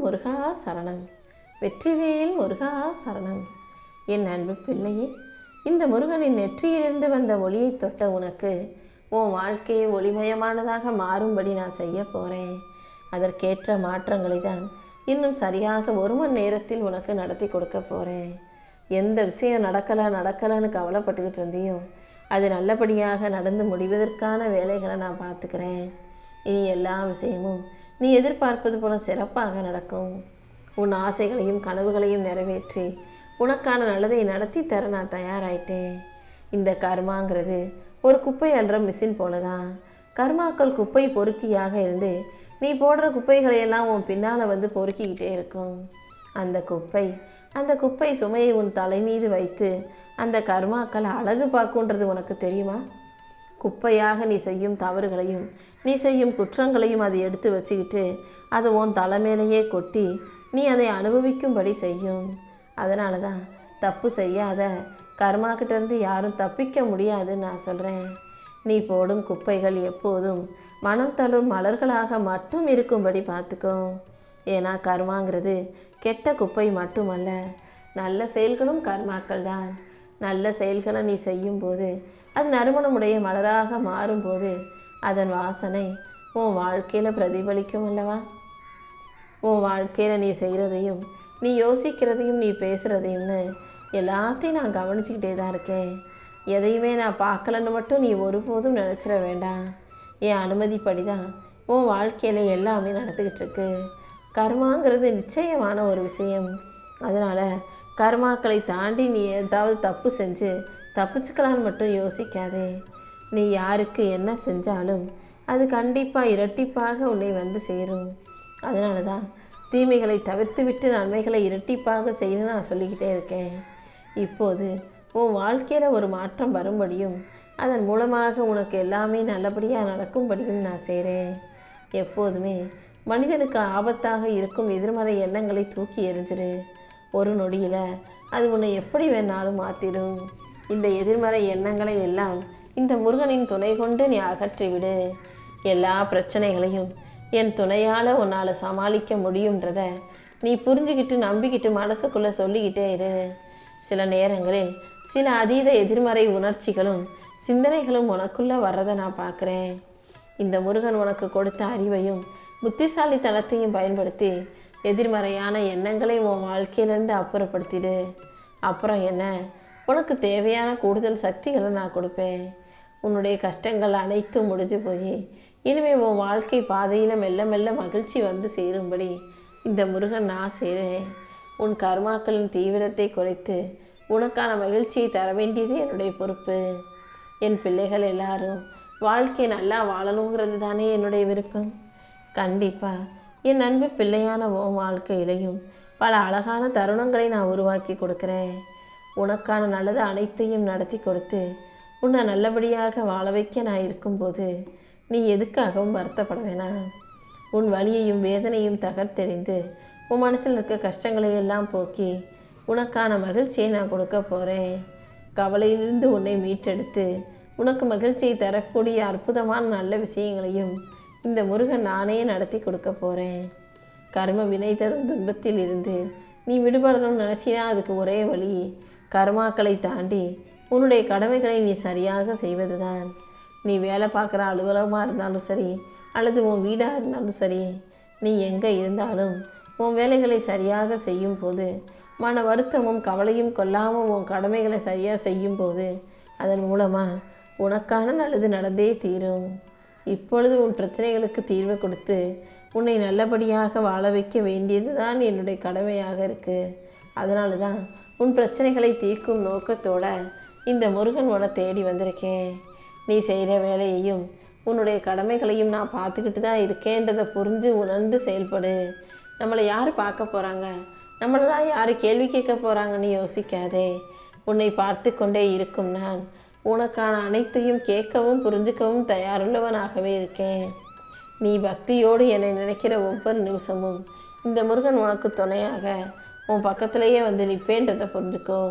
முருகா சரணம். வெற்றிவேல் முருகா சரணம். என் அன்பு பிள்ளையே, இந்த முருகனின் நெற்றியிலிருந்து வந்த ஒளியை தொட்ட உனக்கு உன் வாழ்க்கையை ஒளிமயமானதாக மாறும்படி நான் செய்ய போகிறேன். அதற்கேற்ற மாற்றங்களை தான் இன்னும் சரியாக 1 மணி நேரத்தில் உனக்கு நடத்தி கொடுக்க போகிறேன். எந்த விஷயம் நடக்கலைன்னு கவலைப்பட்டுக்கிட்டு இருந்தியோ அது நல்லபடியாக நடந்து முடிவதற்கான வேலைகளை நான் பார்த்துக்கிறேன். இனி எல்லா விஷயமும் நீ எதிர்பார்ப்பது போல சிறப்பாக நடக்கும். உன் ஆசைகளையும் கனவுகளையும் நிறைவேற்றி உனக்கான நல்லதை நடத்தி தர நான் தயாராயிட்டேன். இந்த கர்மாங்கிறது ஒரு குப்பை அள்ளுற மிஷின் போல தான். கர்மாக்கள் குப்பை பொறுக்கியாக இருந்து நீ போடுற குப்பைகளையெல்லாம் உன் பின்னால் வந்து பொறுக்கிக்கிட்டே இருக்கும். அந்த குப்பை சுமையை உன் தலை மீது வைத்து அந்த கர்மாக்களை அழகு பார்க்குன்றது உனக்கு தெரியுமா? குப்பையாக நீ செய்யும் தவறுகளையும் நீ செய்யும் குற்றங்களையும் அதை எடுத்து வச்சுக்கிட்டு அதை உன் தலைமையிலேயே கொட்டி நீ அதை அனுபவிக்கும்படி செய்யும். அதனால தான் தப்பு செய்யாத கர்மாக்கிட்டேருந்து யாரும் தப்பிக்க முடியாதுன்னு நான் சொல்கிறேன். நீ போடும் குப்பைகள் எப்போதும் மனம் தழும் மலர்களாக மட்டும் இருக்கும்படி பார்த்துக்கோ. ஏன்னா கர்மாங்கிறது கெட்ட குப்பை மட்டுமல்ல, நல்ல செயல்களும் கர்மாக்கள் தான். நல்ல செயல்களை நீ செய்யும்போது அது நறுமணமுடைய மலராக மாறும்போது அதன் வாசனை உன் வாழ்க்கையில் பிரதிபலிக்கும் அல்லவா? உன் வாழ்க்கையில் நீ செய்கிறதையும் நீ யோசிக்கிறதையும் நீ பேசுகிறதையும்னு எல்லாத்தையும் நான் கவனிச்சுக்கிட்டே தான் இருக்கேன். எதையுமே நான் பார்க்கலன்னு மட்டும் நீ ஒருபோதும் நினச்சிட வேண்டாம். என் அனுமதிப்படி தான் உன் வாழ்க்கையில் எல்லாமே நடந்துக்கிட்டு இருக்கு. கர்மாங்கிறது நிச்சயமான ஒரு விஷயம். அதனால் கர்மாக்களை தாண்டி நீ ஏதாவது தப்பு செஞ்சு தப்பிச்சுக்கலான்னு மட்டும் யோசிக்காதே. நீ யாருக்கு என்ன செஞ்சாலும் அது கண்டிப்பாக இரட்டிப்பாக உன்னை வந்து சேரும். அதனால தான் தீமைகளை தவிர்த்து விட்டு நன்மைகளை இரட்டிப்பாக செய்யணும்னு நான் சொல்லிக்கிட்டே இருக்கேன். இப்போது உன் வாழ்க்கையில் ஒரு மாற்றம் வரும்படியும் அதன் மூலமாக உனக்கு எல்லாமே நல்லபடியாக நடக்கும்படியும் நான் செய்கிறேன். எப்போதுமே மனிதனுக்கு ஆபத்தாக இருக்கும் எதிர்மறை எண்ணங்களை தூக்கி எறிஞ்சிரு. ஒரு நொடியில் அது உன்னை எப்படி வேணாலும் மாற்றிடும். இந்த எதிர்மறை எண்ணங்களை எல்லாம் இந்த முருகனின் துணை கொண்டு நீ அகற்றிவிடு. எல்லா பிரச்சனைகளையும் என் துணையால் உன்னால் சமாளிக்க முடியுன்றத நீ புரிஞ்சுக்கிட்டு நம்பிக்கிட்டு மனசுக்குள்ளே சொல்லிக்கிட்டே இரு. சில நேரங்களில் சில அதீத எதிர்மறை உணர்ச்சிகளும் சிந்தனைகளும் உனக்குள்ளே வர்றதை நான் பார்க்குறேன். இந்த முருகன் உனக்கு கொடுத்த அறிவையும் புத்திசாலித்தனத்தையும் பயன்படுத்தி எதிர்மறையான எண்ணங்களை உன் வாழ்க்கையிலேருந்து அப்புறப்படுத்திடு. அப்புறம் என்ன, உனக்கு தேவையான கூடுதல் சக்திகளை நான் கொடுப்பேன். உன்னுடைய கஷ்டங்கள் அனைத்தும் முடிஞ்சு போய் இனிமேல் உன் வாழ்க்கை பாதையில் மெல்ல மெல்ல மகிழ்ச்சி வந்து சேரும்படி இந்த முருகன் நான் செய்கிறேன். உன் கர்மாக்களின் தீவிரத்தை குறைத்து உனக்கான மகிழ்ச்சியை தர வேண்டியது என்னுடைய பொறுப்பு. என் பிள்ளைகள் எல்லாரும் வாழ்க்கை நல்லா வாழணுங்கிறது தானே என்னுடைய விருப்பம். கண்டிப்பாக என் அன்பு பிள்ளையான உன் வாழ்க்கையிலையும் பல அழகான தருணங்களை நான் உருவாக்கி கொடுக்குறேன். உனக்கான நல்லது அனைத்தையும் நடத்தி கொடுத்து உன்னை நல்லபடியாக வாழ வைக்க நான் இருக்கும்போது நீ எதுக்காகவும் வருத்தப்பட வேணாம். உன் வலியையும் வேதனையும் தகர்த்தெறிந்து உன் மனசில் இருக்க கஷ்டங்களை எல்லாம் போக்கி உனக்கான மகிழ்ச்சியை நான் கொடுக்க போகிறேன். கவலையிலிருந்து உன்னை மீட்டெடுத்து உனக்கு மகிழ்ச்சியை தரக்கூடிய அற்புதமான நல்ல விஷயங்களையும் இந்த முருகன் நானே நடத்தி கொடுக்க போகிறேன். கர்ம வினை தரும் துன்பத்தில் இருந்து நீ விடுபடணும்னு நினச்சினா அதுக்கு ஒரே வழி கர்மாக்களை தாண்டி உன்னுடைய கடமைகளை நீ சரியாக செய்வது தான். நீ வேலை பார்க்குற அலுவலகமாக இருந்தாலும் சரி அல்லது உன் வீடாக இருந்தாலும் சரி, நீ எங்கே இருந்தாலும் உன் வேலைகளை சரியாக செய்யும் போது மன வருத்தமும் கவலையும் கொள்ளாமல் உன் கடமைகளை சரியாக செய்யும் போது அதன் மூலமாக உனக்கான நல்லது நடந்தே தீரும். இப்பொழுது உன் பிரச்சனைகளுக்கு தீர்வு கொடுத்து உன்னை நல்லபடியாக வாழ வைக்க வேண்டியது தான் என்னுடைய கடமையாக இருக்குது. அதனால தான் உன் பிரச்சனைகளை தீர்க்கும் நோக்கத்தோட இந்த முருகன் உன்னை தேடி வந்திருக்கேன். நீ செய்கிற வேலையையும் உன்னுடைய கடமைகளையும் நான் பார்த்துக்கிட்டு தான் இருக்கேன்றதை புரிஞ்சு உணர்ந்து செயல்படு. நம்மளை யார் பார்க்க போகிறாங்க, நம்மளெல்லாம் யார் கேள்வி கேட்க போகிறாங்கன்னு யோசிக்காதே. உன்னை பார்த்து கொண்டே இருக்கும் நான் உனக்கான அனைத்தையும் கேட்கவும் புரிஞ்சுக்கவும் தயாருள்ளவனாகவே இருக்கேன். நீ பக்தியோடு என்னை நினைக்கிற ஒவ்வொரு நிமிஷமும் இந்த முருகன் உனக்கு துணையாக உன் பக்கத்திலேயே வந்து நிற்பேன்றதை புரிஞ்சுக்கோ.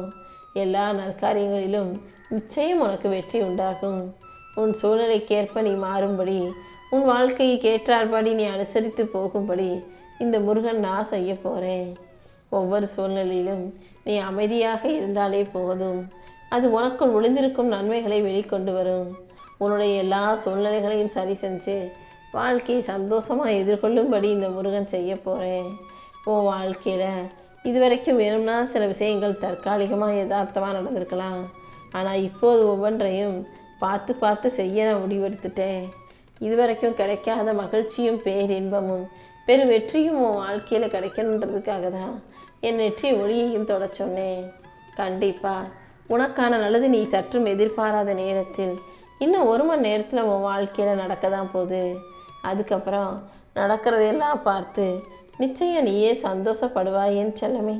எல்லா நற்காரியங்களிலும் நிச்சயம் உனக்கு வெற்றி உண்டாகும். உன் சூழ்நிலைக்கேற்ப நீ மாறும்படி உன் வாழ்க்கையை கேட்டார்படி நீ அனுசரித்து போகும்படி இந்த முருகன் நான் செய்ய போகிறேன். ஒவ்வொரு சூழ்நிலையிலும் நீ அமைதியாக இருந்தாலே போதும். அது உனக்குள் ஒளிந்திருக்கும் நன்மைகளை வெளிக்கொண்டு வரும். உன்னுடைய எல்லா சூழ்நிலைகளையும் சரி செஞ்சு வாழ்க்கையை சந்தோஷமாக எதிர்கொள்ளும்படி இந்த முருகன் செய்ய போகிறேன். உன் வாழ்க்கையில் இதுவரைக்கும் வேணும்னா சில விஷயங்கள் தற்காலிகமாக யதார்த்தமாக நடந்திருக்கலாம். ஆனால் இப்போது ஒவ்வொன்றையும் பார்த்து பார்த்து செய்ய நான் முடிவெடுத்துட்டேன். இதுவரைக்கும் கிடைக்காத மகிழ்ச்சியும் பேரின்பமும் பெரும் வெற்றியும் உன் வாழ்க்கையில் கிடைக்கணுன்றதுக்காக தான் என் நெற்றி ஒளியையும் தொட சொன்னேன். கண்டிப்பாக உனக்கான நல்லது நீ சற்றும் எதிர்பாராத நேரத்தில் இன்னும் 1 மணி நேரத்தில் உன் வாழ்க்கையில் நடக்க தான் போகுது. அதுக்கப்புறம் நடக்கிறதையெல்லாம் பார்த்து நிச்சயம் நீயே சந்தோஷப்படுவாய் என் செல்லமே.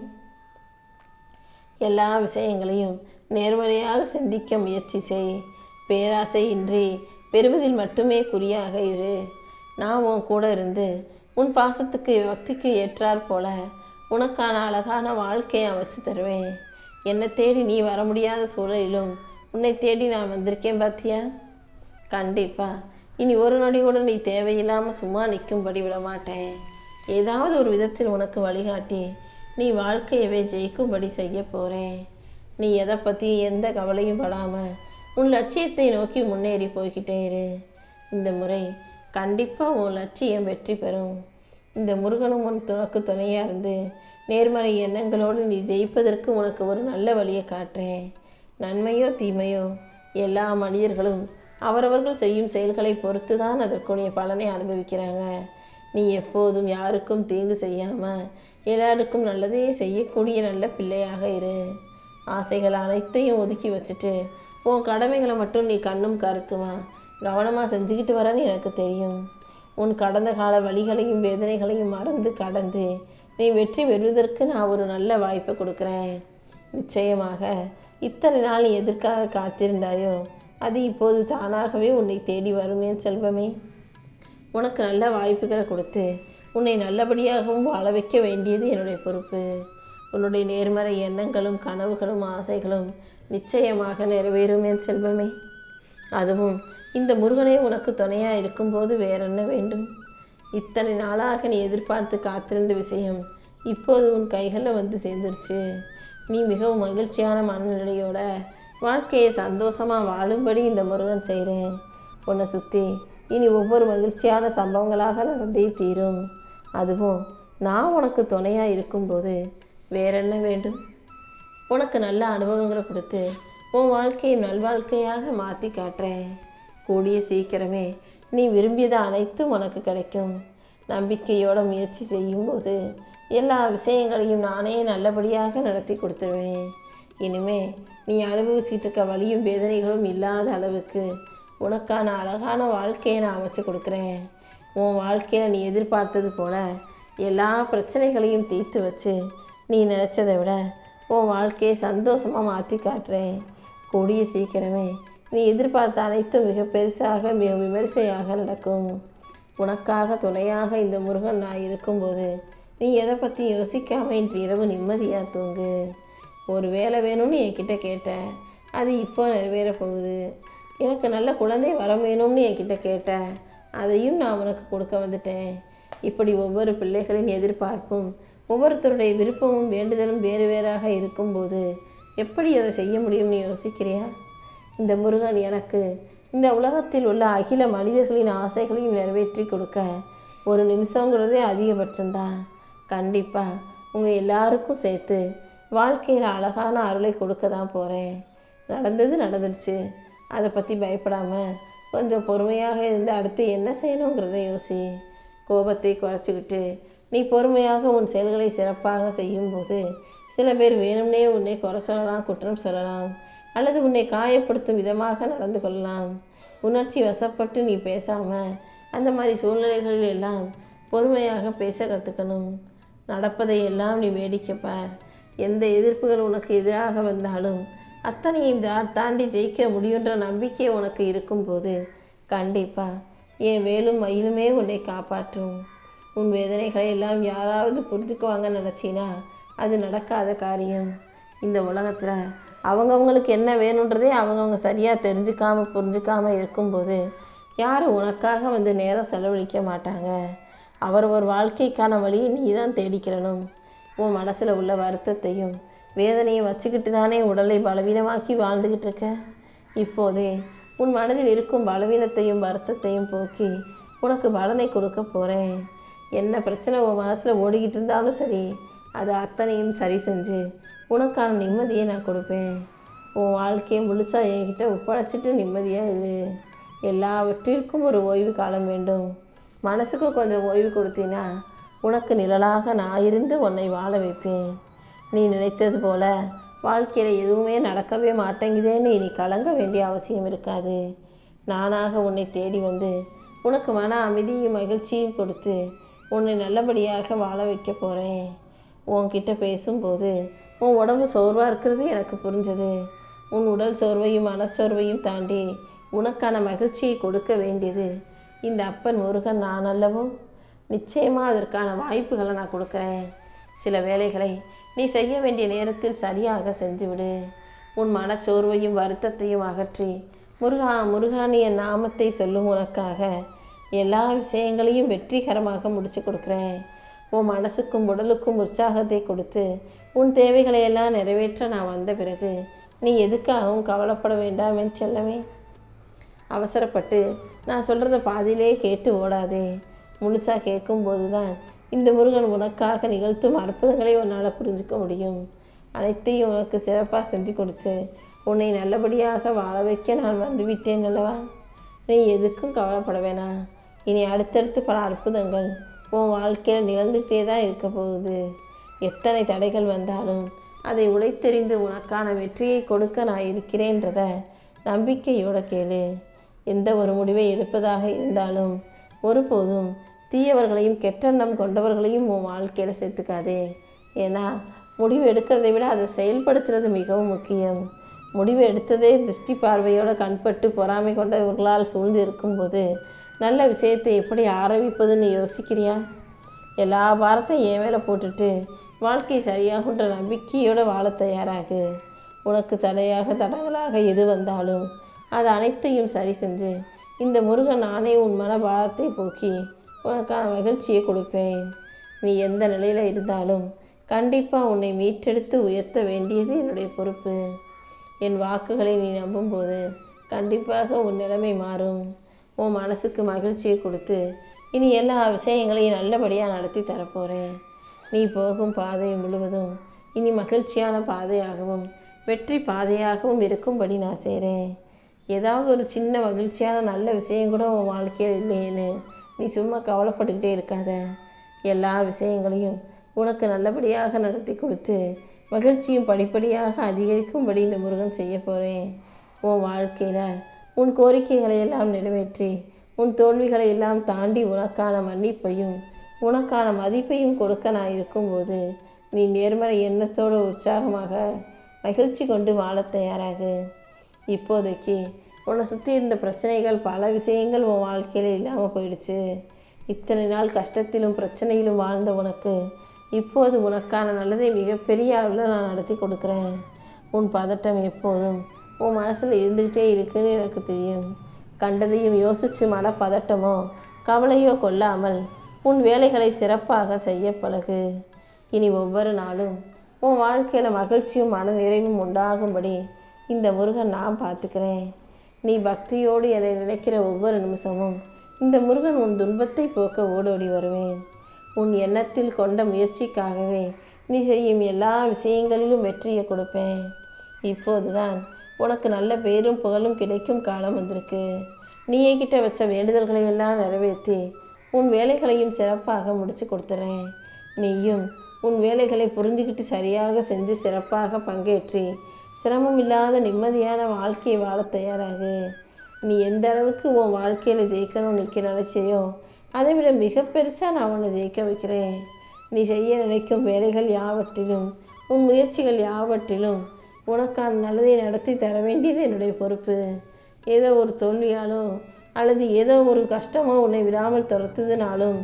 எல்லா விஷயங்களையும் நேர்மறையாக சிந்திக்க முயற்சி செய். பேராசை இன்றி பெறுவதில் மட்டுமே குறியாக இரு. நான் உன் கூட இருந்து உன் பாசத்துக்கு பக்திக்கு ஏற்றாற் போல உனக்கான அழகான வாழ்க்கையை அமைச்சு தருவேன். என்னை தேடி நீ வர முடியாத சூழலிலும் உன்னை தேடி நான் வந்திருக்கேன் பாத்தியா. கண்டிப்பா இனி ஒரு நொடி கூட நீ தேவையில்லாமல் சும்மா நிற்கும்படி விட மாட்டேன். ஏதாவது ஒரு விதத்தில் உனக்கு வழிகாட்டி நீ வாழ்க்கையவே ஜெயிக்கும்படி செய்ய போகிறேன். நீ எதை பற்றியும் எந்த கவலையும் படாமல் உன் லட்சியத்தை நோக்கி முன்னேறி போய்கிட்டே இரு. இந்த முறை கண்டிப்பாக உன் லட்சியம் வெற்றி பெறும். இந்த முருகனும் உனக்கு துணையாக இருந்து நேர்மறை எண்ணங்களோடு நீ ஜெயிப்பதற்கு உனக்கு ஒரு நல்ல வழியை காட்டுறேன். நன்மையோ தீமையோ எல்லா மனிதர்களும் அவரவர்கள் செய்யும் செயல்களை பொறுத்து தான் அதற்குரிய பலனை அனுபவிக்கிறாங்க. நீ எப்போதும் யாருக்கும் தீங்கு செய்யாமல் எல்லாருக்கும் நல்லதே செய்யக்கூடிய நல்ல பிள்ளையாக இரு. ஆசைகள் அனைத்தையும் ஒதுக்கி வச்சுட்டு உன் கடமைகளை மட்டும் நீ கண்ணும் கருத்துமா கவனமாக செஞ்சுக்கிட்டு வரன்னு எனக்கு தெரியும். உன் கடந்த கால வழிகளையும் வேதனைகளையும் மறந்து கடந்து நீ வெற்றி பெறுவதற்கு நான் ஒரு நல்ல வாய்ப்பை கொடுக்குறேன். நிச்சயமாக இத்தனை நாள் நீ எதற்காக காத்திருந்தாயோ அது இப்போது தானாகவே உன்னை தேடி வருமே செல்வமே. உனக்கு நல்ல வாய்ப்புகளை கொடுத்து உன்னை நல்லபடியாகவும் வாழ வைக்க வேண்டியது என்னுடைய பொறுப்பு. உன்னுடைய நேர்மறை எண்ணங்களும் கனவுகளும் ஆசைகளும் நிச்சயமாக நிறைவேறும் என் செல்வமே. அதுவும் இந்த முருகனே உனக்கு துணையாக இருக்கும்போது வேறென்ன வேண்டும்? இத்தனை நாளாக நீ எதிர்பார்த்து காத்திருந்த விஷயம் இப்போது உன் கைகளில் வந்து சேர்ந்துருச்சு. நீ மிகவும் மகிழ்ச்சியான மனநிலையோட வாழ்க்கையை சந்தோஷமாக வாழும்படி இந்த முருகன் செய்கிறேன். உன்னை சுற்றி இனி ஒவ்வொரு மகிழ்ச்சியான சம்பவங்களாக நடந்தே தீரும். அதுவும் நான் உனக்கு துணையாக இருக்கும்போது வேறென்ன வேண்டும்? உனக்கு நல்ல அனுபவங்களை கொடுத்து உன் வாழ்க்கையை நல்வாழ்க்கையாக மாற்றி காட்டுறேன். கூடிய சீக்கிரமே நீ விரும்பியது அனைத்தும் உனக்கு கிடைக்கும். நம்பிக்கையோட முயற்சி செய்யும்போது எல்லா விஷயங்களையும் நானே நல்லபடியாக நடத்தி கொடுத்துருவேன். இனிமே நீ அனுபவிச்சுட்டு இருக்க வலியும் வேதனைகளும் இல்லாத அளவுக்கு உனக்கான அழகான வாழ்க்கையை நான் அமைச்சு கொடுக்குறேன். உன் வாழ்க்கையில் நீ எதிர்பார்த்தது போல எல்லா பிரச்சனைகளையும் தீர்த்து வச்சு நீ நினச்சதை விட உன் வாழ்க்கையை சந்தோஷமாக மாற்றி காட்டுறேன். கூடிய சீக்கிரமே நீ எதிர்பார்த்த அனைத்தும் மிக பெருசாக மிக விமரிசையாக நடக்கும். உனக்காக துணையாக இந்த முருகன் நான் இருக்கும்போது நீ எதை பற்றி யோசிக்காமல் இன்று இரவு நிம்மதியாக தூங்கு. ஒரு வேலை வேணும்னு என்கிட்ட கேட்ட, அது இப்போ நிறைவேற போகுது. எனக்கு நல்ல குழந்தை வரம் வேணும்னு என்கிட்ட கேட்ட, அதையும் நான் உனக்கு கொடுக்க வந்துட்டேன். இப்படி ஒவ்வொரு பிள்ளைகளின் எதிர்பார்ப்பும் ஒவ்வொருத்தருடைய விருப்பமும் வேண்டுதலும் வேறு வேறாக இருக்கும்போது எப்படி அதை செய்ய முடியும்னு யோசிக்கிறியா? இந்த முருகன் எனக்கு இந்த உலகத்தில் உள்ள அகில மனிதர்களின் ஆசைகளையும் நிறைவேற்றி கொடுக்க ஒரு நிமிஷங்கிறதே அதிகபட்சம்தான். கண்டிப்பாக உங்கள் எல்லாருக்கும் சேர்த்து வாழ்க்கையில் அழகான அருளை கொடுக்க தான் போகிறேன். நடந்தது நடந்துடுச்சு, அதை பற்றி பயப்படாமல் கொஞ்சம் பொறுமையாக இருந்து அடுத்து என்ன செய்யணுங்கிறத யோசி. கோபத்தை குறைச்சிக்கிட்டு நீ பொறுமையாக உன் செயல்களை சிறப்பாக செய்யும்போது சில பேர் வேணும்னே உன்னை குறை சொல்லலாம், குற்றம் சொல்லலாம், அல்லது உன்னை காயப்படுத்தும் விதமாக நடந்து கொள்ளலாம். உணர்ச்சி வசப்பட்டு நீ பேசாமல் அந்த மாதிரி சூழ்நிலைகளில் எல்லாம் பொறுமையாக பேச கற்றுக்கணும். நடப்பதை எல்லாம் நீ வேடிக்கைப்பார். எந்த எதிர்ப்புகள் உனக்கு எதிராக வந்தாலும் அத்தனையும் தாண்டி ஜெயிக்க முடியுன்ற நம்பிக்கை உனக்கு இருக்கும்போது கண்டிப்பாக என் வேலும் மயிலுமே உன்னை காப்பாற்றும். உன் வேதனைகளை எல்லாம் யாராவது புரிஞ்சுக்குவாங்கன்னு நினச்சினா அது நடக்காத காரியம். இந்த உலகத்தில் அவங்கவுங்களுக்கு என்ன வேணுன்றதே அவங்கவுங்க சரியாக தெரிஞ்சுக்காமல் புரிஞ்சுக்காமல் இருக்கும்போது யாரும் உனக்காக வந்து நேரம் செலவழிக்க மாட்டாங்க. அவர் ஒரு வாழ்க்கைக்கான வழியை நீ தான் தேடிக்கிறணும். உன் மனசில் உள்ள வருத்தத்தையும் வேதனையும் வச்சுக்கிட்டு தானே உடலை பலவீனமாக்கி வாழ்ந்துக்கிட்டு இருக்க. இப்போதே உன் மனதில் இருக்கும் பலவீனத்தையும் வருத்தத்தையும் போக்கி உனக்கு பலனை கொடுக்க போகிறேன். என்ன பிரச்சனை உன் மனசில் ஓடிக்கிட்டு இருந்தாலும் சரி, அது அத்தனையும் சரி செஞ்சு உனக்கான நிம்மதியை நான் கொடுப்பேன். உன் வாழ்க்கையை முழுசாக என்கிட்ட ஒப்படைச்சிட்டு நிம்மதியாக இரு. எல்லாவற்றிற்கும் ஒரு ஓய்வு காலம் வேண்டும். மனசுக்கு கொஞ்சம் ஓய்வு கொடுத்தீன்னா உனக்கு நிழலாக நான் இருந்து உன்னை வாழ வைப்பேன். நீ நினைத்தது போல வாழ்க்கையில் எதுவுமே நடக்கவே மாட்டேங்குதேன்னு இனி கலங்க வேண்டிய அவசியம் இருக்காது. நானாக உன்னை தேடி வந்து உனக்கு மன அமைதியும் மகிழ்ச்சியும் கொடுத்து உன்னை நல்லபடியாக வாழ வைக்க போகிறேன். உன்கிட்ட பேசும்போது உன் உடம்பு சோர்வாக இருக்கிறது எனக்கு புரிஞ்சது. உன் உடல் சோர்வையும் மனச்சோர்வையும் தாண்டி உனக்கான மகிழ்ச்சியை கொடுக்க வேண்டியது இந்த அப்பன் முருகன் நான் அல்லவோ. நிச்சயமாக அதற்கான வாய்ப்புகளை நான் கொடுக்குறேன். சில வேலைகளை நீ செய்ய வேண்டிய நேரத்தில் சரியாக செஞ்சுவிடு. உன் மனச்சோர்வையும் வருத்தத்தையும் அகற்றி முருகா முருகானி என் நாமத்தை சொல்லும் உனக்காக எல்லா விஷயங்களையும் வெற்றிகரமாக முடிச்சு கொடுக்குறேன். உன் மனசுக்கும் உடலுக்கும் உற்சாகத்தை கொடுத்து உன் தேவைகளை எல்லாம் நிறைவேற்ற நான் வந்த பிறகு நீ எதுக்காகவும் கவலைப்பட வேண்டாம் என் செல்லமே. அவசரப்பட்டு நான் சொல்கிறத பாதியிலே கேட்டு ஓடாதே. முழுசாக கேட்கும்போது தான் இந்த முருகன் உனக்காக நிகழ்த்தும் அற்புதங்களை உன்னால் புரிஞ்சுக்க முடியும். அனைத்தையும் உனக்கு சிறப்பாக செஞ்சு கொடுத்து உன்னை நல்லபடியாக வாழ வைக்க நான் வந்துவிட்டேன் அல்லவா. நீ எதுக்கும் கவலைப்பட வேணாம். இனி அடுத்தடுத்து பல அற்புதங்கள் உன் வாழ்க்கையில் நிகழ்ந்துகிட்டே தான் இருக்க போகுது. எத்தனை தடைகள் வந்தாலும் அதை உடைத்தெறிந்து உனக்கான வெற்றியை கொடுக்க நான் இருக்கிறேன்றத நம்பிக்கையோட கேளு. எந்த ஒரு முடிவை எடுப்பதாக இருந்தாலும் ஒருபோதும் தீயவர்களையும் கெட்டெண்ணம் கொண்டவர்களையும் உன் வாழ்க்கையில் சேர்த்துக்காதே. ஏன்னா முடிவு எடுக்கிறதை விட அதை செயல்படுத்துறது மிகவும் முக்கியம். முடிவு எடுத்ததே திருஷ்டி பார்வையோட கண்பட்டு பொறாமை கொண்டவர்களால் சூழ்ந்து இருக்கும்போது நல்ல விஷயத்தை எப்படி ஆரம்பிப்பதுன்னு யோசிக்கிறியா? எல்லா பாரத்தையும் என் மேலே போட்டுட்டு வாழ்க்கை சரியாகுன்ற நம்பிக்கையோடு வாழ தயாராகு. உனக்கு தடங்களாக எது வந்தாலும் அது அனைத்தையும் சரி செஞ்சு இந்த முருகன் நானே உன் மன பாரத்தை போக்கி உனக்கான மகிழ்ச்சியை கொடுப்பேன். நீ எந்த நிலையில் இருந்தாலும் கண்டிப்பாக உன்னை மீட்டெடுத்து உயர்த்த வேண்டியது என்னுடைய பொறுப்பு. என் வாக்குகளை நீ நம்பும்போது கண்டிப்பாக உன் நிலைமை மாறும். உன் மனசுக்கு மகிழ்ச்சியை கொடுத்து இனி எல்லா விஷயங்களையும் நல்லபடியாக நடத்தி தரப்போகிறேன். நீ போகும் பாதை முழுவதும் இனி மகிழ்ச்சியான பாதையாகவும் வெற்றி பாதையாகவும் இருக்கும்படி நான் செய்கிறேன். ஏதாவது ஒரு சின்ன மகிழ்ச்சியான நல்ல விஷயம் கூட உன் வாழ்க்கையில் இல்லையேன்னு நீ சும்மா கவலைப்பட்டுக்கிட்டே இருக்காத. எல்லா விஷயங்களையும் உனக்கு நல்லபடியாக நடத்தி கொடுத்து மகிழ்ச்சியும் படிப்படியாக அதிகரிக்கும்படி இந்த முருகன் செய்ய போகிறேன். உன் வாழ்க்கையில் உன் கோரிக்கைகளை எல்லாம் நிறைவேற்றி உன் தோல்விகளை எல்லாம் தாண்டி உனக்கான மன்னிப்பையும் உனக்கான மதிப்பையும் கொடுக்க நான் இருக்கும்போது நீ நேர்மறை எண்ணத்தோடு உற்சாகமாக மகிழ்ச்சி கொண்டு வாழ தயாராகு. இப்போதைக்கு உன்னை சுற்றி இருந்த பிரச்சனைகள் பல விஷயங்கள் உன் வாழ்க்கையில் இல்லாமல் போயிடுச்சு. இத்தனை நாள் கஷ்டத்திலும் பிரச்சனையிலும் வாழ்ந்த உனக்கு இப்போது உனக்கான நல்லதை மிகப்பெரிய அளவில் நான் நடத்தி கொடுக்குறேன். உன் பதட்டம் எப்போதும் உன் மனசில் இருந்துக்கிட்டே இருக்குன்னு எனக்கு தெரியும். கண்டதையும் யோசித்து மனப்பதட்டமோ கவலையோ கொள்ளாமல் உன் வேலைகளை சிறப்பாக செய்ய பழகு. இனி ஒவ்வொரு நாளும் உன் வாழ்க்கையில் மகிழ்ச்சியும் மன நிறைவும் உண்டாகும்படி இந்த முருகன் நான் பார்த்துக்கிறேன். நீ பக்தியோடு என்னை நினைக்கிற ஒவ்வொரு நிமிஷமும் இந்த முருகன் உன் துன்பத்தை போக்க ஓடோடி வருவேன். உன் எண்ணத்தில் கொண்ட முயற்சிக்காகவே நீ செய்யும் எல்லா விஷயங்களிலும் வெற்றியை கொடுப்பேன். இப்போதுதான் உனக்கு நல்ல பேரும் புகழும் கிடைக்கும் காலம் வந்திருக்கு. நீ என்கிட்ட வச்ச வேண்டுதல்களை எல்லாம் நிறைவேற்றி உன் வேலைகளையும் சிறப்பாக முடிச்சு கொடுத்துறேன். நீயும் உன் வேலைகளை புரிஞ்சுக்கிட்டு சரியாக செஞ்சு சிறப்பாக பங்கேற்றி சிரமம் இல்லாத நிம்மதியான வாழ்க்கையை வாழ தயாராகு. நீ எந்த அளவுக்கு உன் வாழ்க்கையில் ஜெயிக்கணும்னு நினைச்சியோ அதை விட மிக பெருசாக நான் உன்னை ஜெயிக்க வைக்கிறேன். நீ செய்ய நினைக்கும் வேலைகள் யாவற்றிலும் உன் முயற்சிகள் யாவற்றிலும் உனக்கான நல்லதை நடத்தி தர வேண்டியது என்னுடைய பொறுப்பு. ஏதோ ஒரு தோல்வியாலோ அல்லது ஏதோ ஒரு கஷ்டமோ உன்னை விடாமல் துரத்துதுனாலும்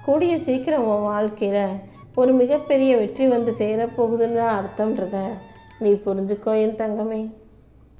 கூடிய சீக்கிரம் உன் வாழ்க்கையில் ஒரு மிகப்பெரிய வெற்றி வந்து சேரப்போகுதுன்னு தான் அர்த்தம்ன்றத நீ புரிஞ்சுக்கோ என் தங்கமே.